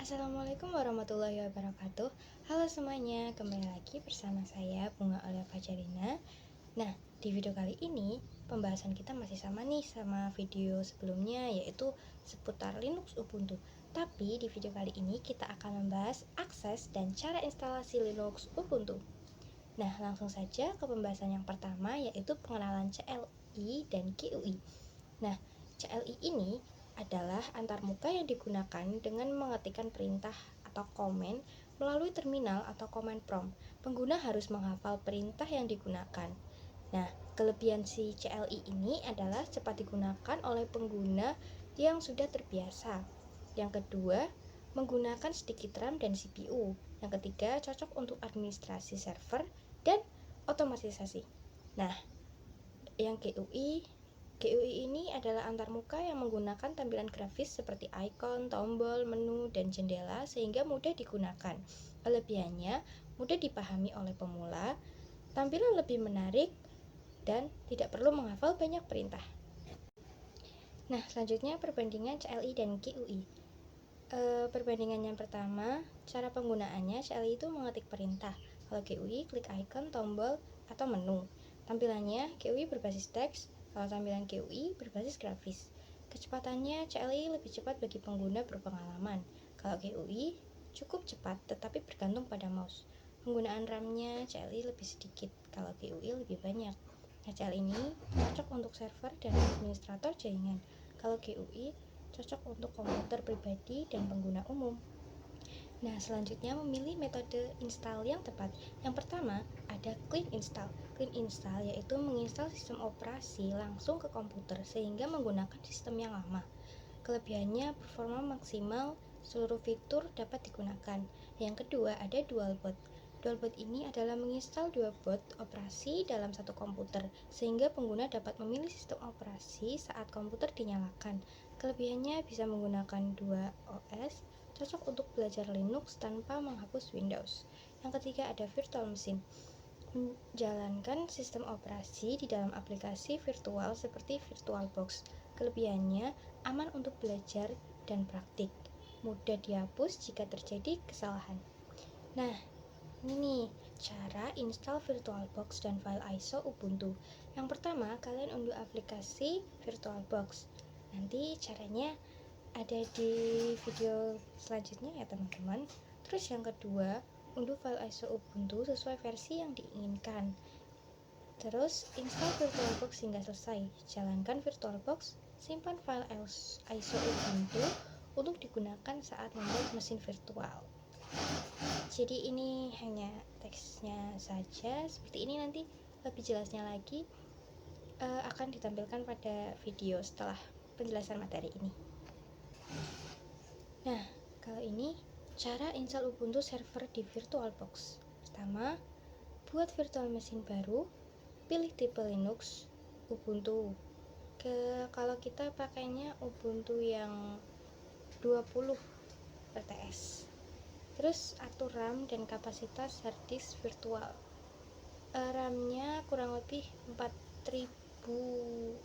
Assalamualaikum warahmatullahi wabarakatuh. Halo semuanya, kembali lagi bersama saya Bunga Aulia Fajarina. Nah, di video kali ini pembahasan kita masih sama nih sama video sebelumnya, yaitu seputar Linux Ubuntu. Tapi di video kali ini kita akan membahas akses dan cara instalasi Linux Ubuntu. Nah, langsung saja ke pembahasan yang pertama, yaitu pengenalan CLI dan GUI. Nah, CLI ini adalah antarmuka yang digunakan dengan mengetikkan perintah atau komen melalui terminal atau command prompt. Pengguna harus menghafal perintah yang digunakan. Nah, kelebihan si CLI ini adalah cepat digunakan oleh pengguna yang sudah terbiasa. Yang kedua, menggunakan sedikit RAM dan CPU. Yang ketiga, cocok untuk administrasi server dan otomatisasi. Nah, yang GUI ini adalah antarmuka yang menggunakan tampilan grafis seperti icon, tombol, menu, dan jendela sehingga mudah digunakan. Kelebihannya, mudah dipahami oleh pemula, tampilan lebih menarik, dan tidak perlu menghafal banyak perintah. Nah, selanjutnya perbandingan CLI dan GUI. Perbandingan yang pertama, cara penggunaannya. CLI itu mengetik perintah, kalau GUI klik icon, tombol, atau menu. Tampilannya, GUI berbasis teks, kalau tampilan GUI berbasis grafis. Kecepatannya, CLI lebih cepat bagi pengguna berpengalaman. Kalau GUI cukup cepat tetapi bergantung pada mouse. Penggunaan RAM-nya CLI lebih sedikit, kalau GUI lebih banyak. Nah, CLI ini cocok untuk server dan administrator jaringan. Kalau GUI cocok untuk komputer pribadi dan pengguna umum. Nah, selanjutnya memilih metode install yang tepat. Yang pertama, ada clean install. Clean install yaitu menginstal sistem operasi langsung ke komputer sehingga menggunakan sistem yang lama. Kelebihannya performa maksimal, seluruh fitur dapat digunakan. Yang kedua, ada dual boot. Dual boot ini adalah menginstal dua bot operasi dalam satu komputer sehingga pengguna dapat memilih sistem operasi saat komputer dinyalakan. Kelebihannya bisa menggunakan dua OS, cocok untuk belajar Linux tanpa menghapus Windows. Yang ketiga, ada virtual machine. Menjalankan sistem operasi di dalam aplikasi virtual seperti VirtualBox. Kelebihannya aman untuk belajar dan praktik, mudah dihapus jika terjadi kesalahan. Nah, ini nih cara install VirtualBox dan file ISO Ubuntu. Yang pertama, kalian unduh aplikasi VirtualBox. Nanti caranya ada di video selanjutnya ya teman-teman. Terus yang kedua, unduh file ISO Ubuntu sesuai versi yang diinginkan. Terus install VirtualBox hingga selesai. Jalankan VirtualBox, simpan file ISO Ubuntu untuk digunakan saat membuat mesin virtual. Jadi ini hanya teksnya saja. Seperti ini, nanti lebih jelasnya lagi akan ditampilkan pada video setelah penjelasan materi ini. Nah, kalau ini cara install Ubuntu server di VirtualBox. Pertama, buat virtual machine baru, pilih tipe Linux, Ubuntu. Kalau kita pakainya Ubuntu yang 20 RTS. Terus atur RAM dan kapasitas harddisk virtual. RAM-nya kurang lebih 4000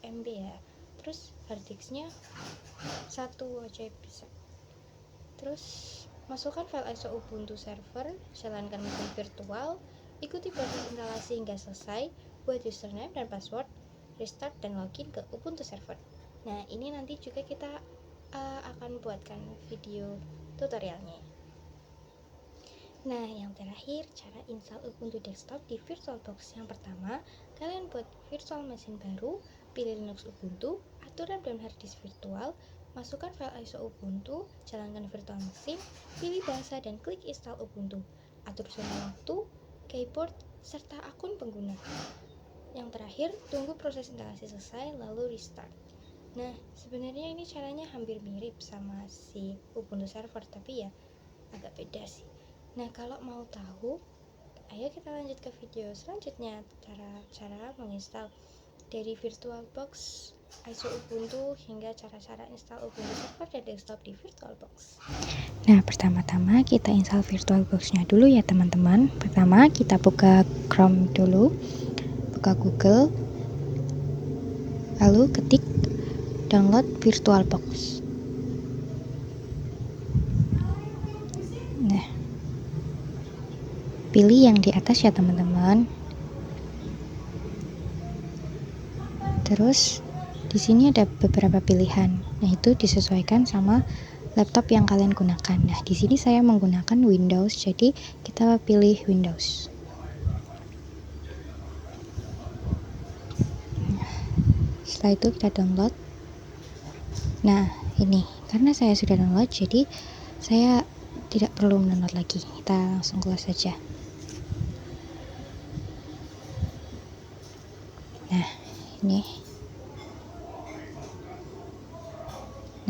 MB ya. Terus harddisknya 1 aja bisa. Terus masukkan file ISO Ubuntu server, jalankan mesin virtual, ikuti proses instalasi hingga selesai, buat username dan password, restart dan login ke Ubuntu server. Nah, ini nanti juga kita akan buatkan video tutorialnya. Nah, yang terakhir, cara install Ubuntu desktop di VirtualBox. Yang pertama, kalian buat virtual machine baru, pilih Linux Ubuntu, atur RAM dan harddisk virtual, masukkan file ISO Ubuntu, jalankan virtual machine, pilih bahasa dan klik install Ubuntu. Atur zona waktu, keyboard, serta akun pengguna. Yang terakhir, tunggu proses instalasi selesai lalu restart. Nah, sebenarnya ini caranya hampir mirip sama si Ubuntu server, tapi ya agak beda sih. Nah, kalau mau tahu, ayo kita lanjut ke video selanjutnya, cara menginstal dari VirtualBox, ISO Ubuntu, hingga cara-cara install Ubuntu server dan desktop di VirtualBox. Nah, pertama-tama kita install VirtualBox-nya dulu ya teman-teman. Pertama kita buka Chrome dulu, buka Google, lalu ketik download VirtualBox. pilih yang di atas ya teman-teman. Terus di sini ada beberapa pilihan. Nah, itu disesuaikan sama laptop yang kalian gunakan. Nah, di sini saya menggunakan Windows, jadi kita pilih Windows. Setelah itu kita download. Nah, ini karena saya sudah download, jadi saya tidak perlu mendownload lagi. Kita langsung close saja. Nah, ini.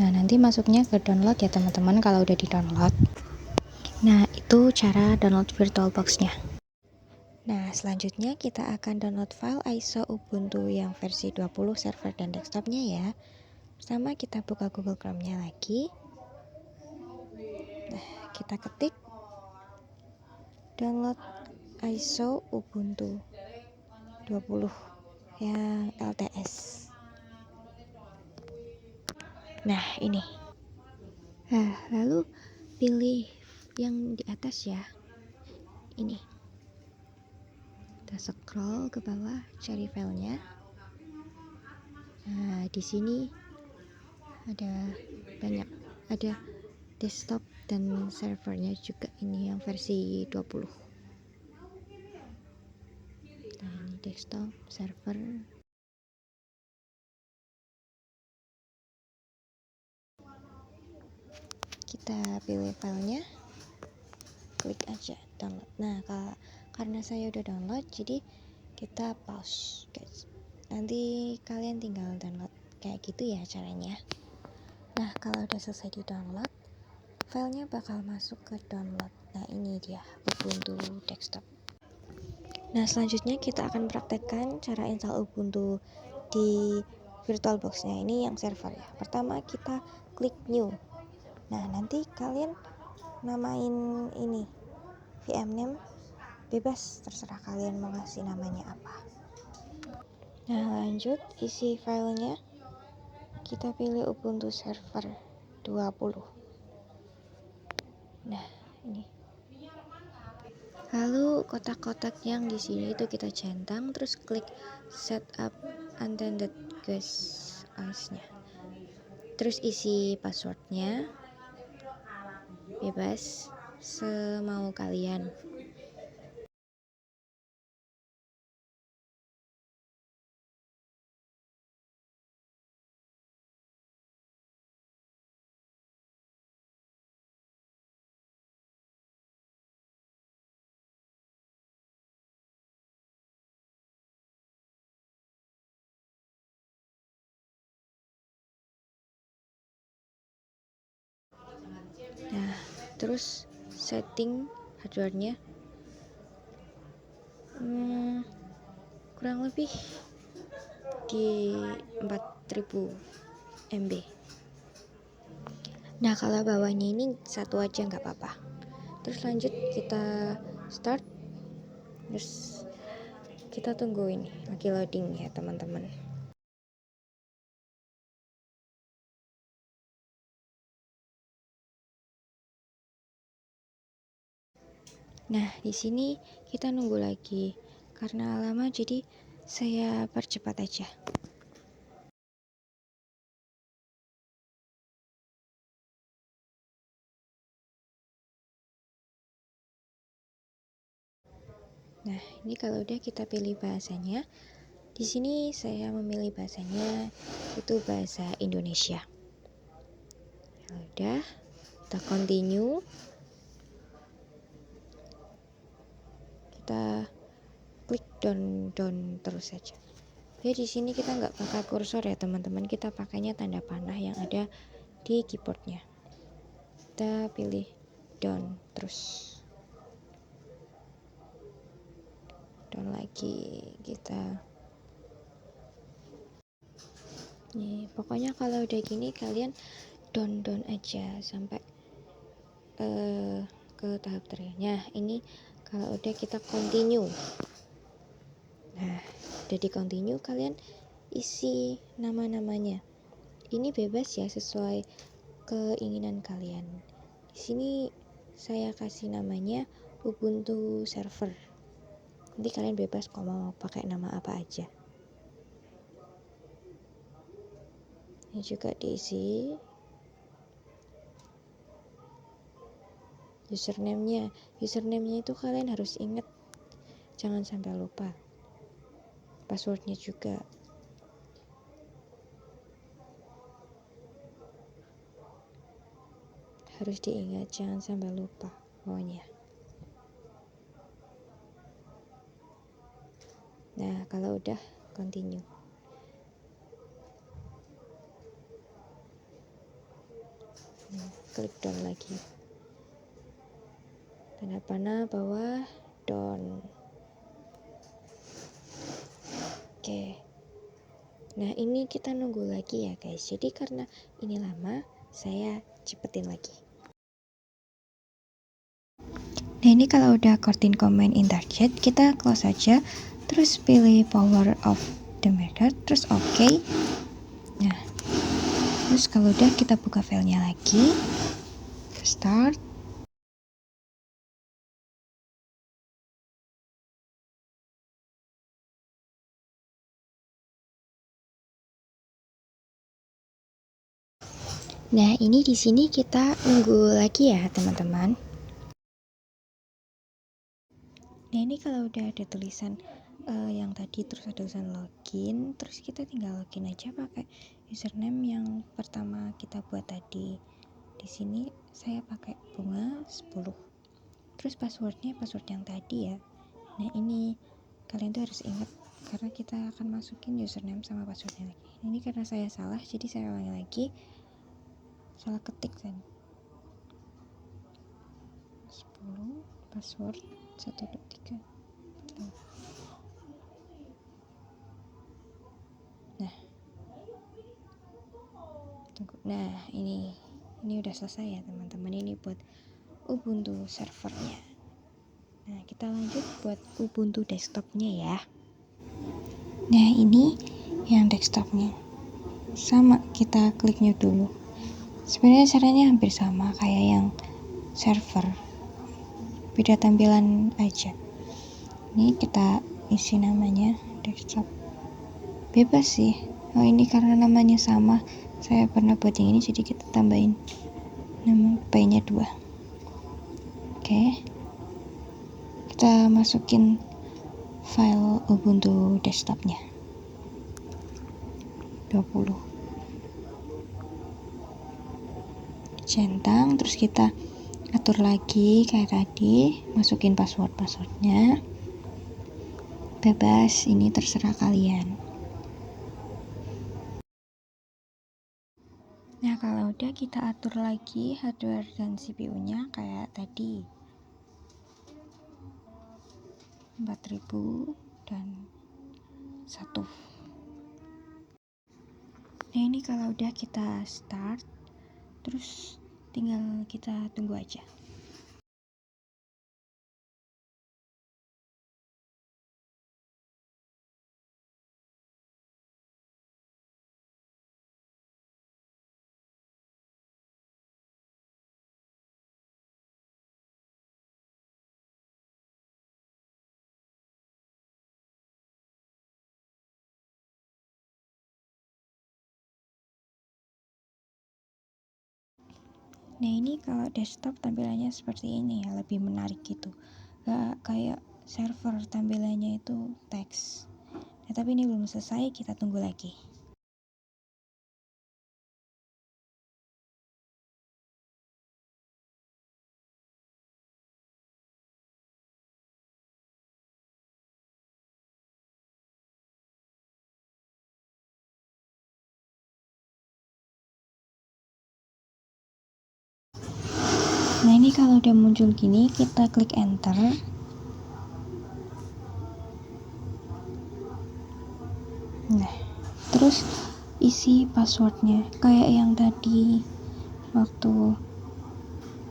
Nah, nanti masuknya ke download ya teman-teman kalau udah di download. Nah, itu cara download VirtualBox-nya. Nah, selanjutnya kita akan download file ISO Ubuntu yang versi 20 server dan desktopnya ya. Pertama kita buka Google Chrome-nya lagi. Nah, kita ketik download ISO Ubuntu 20 yang LTS. Nah, ini. Nah, lalu pilih yang di atas ya. Ini. Kita scroll ke bawah, cari filenya. Nah, di sini ada banyak, ada desktop dan servernya juga, ini yang versi 20. Nah, ini desktop, server. Kita pilih filenya, klik aja download. Nah, karena saya udah download, jadi kita pause guys. Nanti kalian tinggal download kayak gitu ya caranya. Nah, kalau udah selesai di download, filenya bakal masuk ke download. Nah, ini dia Ubuntu desktop. Nah, selanjutnya kita akan praktekkan cara install Ubuntu di VirtualBox-nya ini yang server ya. Pertama kita klik new. Nah, nanti kalian namain ini VM name bebas, terserah kalian mau ngasih namanya apa. Nah, lanjut isi filenya, kita pilih Ubuntu server 20. Nah, ini. Lalu kotak-kotak yang di sini itu kita centang, terus klik setup unattended guys-nya. Terus isi passwordnya bebas semau kalian. Nah, terus setting hardware-nya kurang lebih di 4000 MB. Nah, kalau bawahnya ini satu aja nggak apa-apa. Terus lanjut kita start. Terus kita tunggu ini lagi loading ya teman-teman. Nah, di sini kita nunggu lagi karena lama, jadi saya percepat aja. Nah, ini kalau udah kita pilih bahasanya. Di sini saya memilih bahasanya itu bahasa Indonesia. Ya udah, kita continue. Kita klik down terus saja. Ya, di sini kita nggak pakai kursor ya teman-teman, kita pakainya tanda panah yang ada di keyboardnya. Kita pilih down terus, down lagi. Kita nih, pokoknya kalau udah gini kalian down aja sampai ke tahap terakhirnya. Ini kalau udah kita continue. Nah, udah di continue, kalian isi nama-namanya. Ini bebas ya, sesuai keinginan kalian. Di sini saya kasih namanya Ubuntu server. Nanti kalian bebas kok mau pakai nama apa aja. Ini juga diisi username-nya. Username-nya itu kalian harus ingat, jangan sampai lupa. Password-nya juga. Harus diingat, jangan sampai lupa pokoknya. Nah, kalau udah continue. Klik down lagi. Tanda panah bawah down. Oke. Nah, ini kita nunggu lagi ya guys. Jadi karena ini lama, saya cepetin lagi. Nah, ini kalau udah Kotlin command interjet, kita close aja. Terus pilih power of the method, terus oke. Nah, terus kalau udah kita buka filenya lagi. Start. Nah, ini di sini kita nunggu lagi ya, teman-teman. Nah, ini kalau udah ada tulisan yang tadi, terus ada tulisan login, terus kita tinggal login aja pakai username yang pertama kita buat tadi. Di sini saya pakai bunga 10. Terus passwordnya password yang tadi ya. Nah, ini kalian tuh harus ingat karena kita akan masukin username sama passwordnya lagi. Ini karena saya salah, jadi saya ulangi lagi. Salah ketik kan. 10 password 1 2 3. Nah, tunggu. Nah, ini udah selesai ya teman-teman. Ini buat Ubuntu servernya. Nah, kita lanjut buat Ubuntu desktopnya ya. Nah, ini yang desktopnya. Sama, kita klik new dulu. Sebenarnya caranya hampir sama kayak yang server, beda tampilan aja. Ini kita isi namanya desktop, bebas sih. Oh, ini karena namanya sama, saya pernah buat yang ini jadi kita tambahin nama P-nya 2. Oke, kita masukin file Ubuntu desktopnya 20, centang, terus kita atur lagi kayak tadi, masukin passwordnya bebas, ini terserah kalian. Nah, kalau udah kita atur lagi hardware dan CPU-nya kayak tadi 4000 dan 1. Nah, ini kalau udah kita start, terus tinggal kita tunggu aja. Nah, ini kalau desktop tampilannya seperti ini ya, lebih menarik gitu. Gak kayak server tampilannya itu teks. Nah, tapi ini belum selesai, kita tunggu lagi. Nah, ini kalau udah muncul gini, kita klik enter. Nah, terus isi passwordnya kayak yang tadi waktu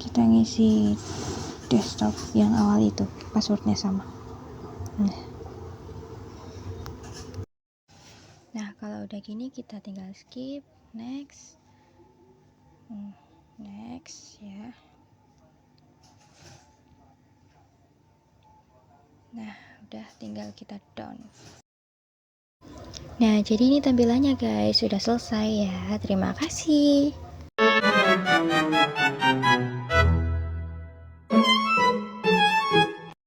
kita ngisi desktop yang awal itu, passwordnya sama. Nah, kalau udah gini kita tinggal skip, next ya. Nah, udah tinggal kita down. Nah, jadi ini tampilannya guys, sudah selesai ya. Terima kasih.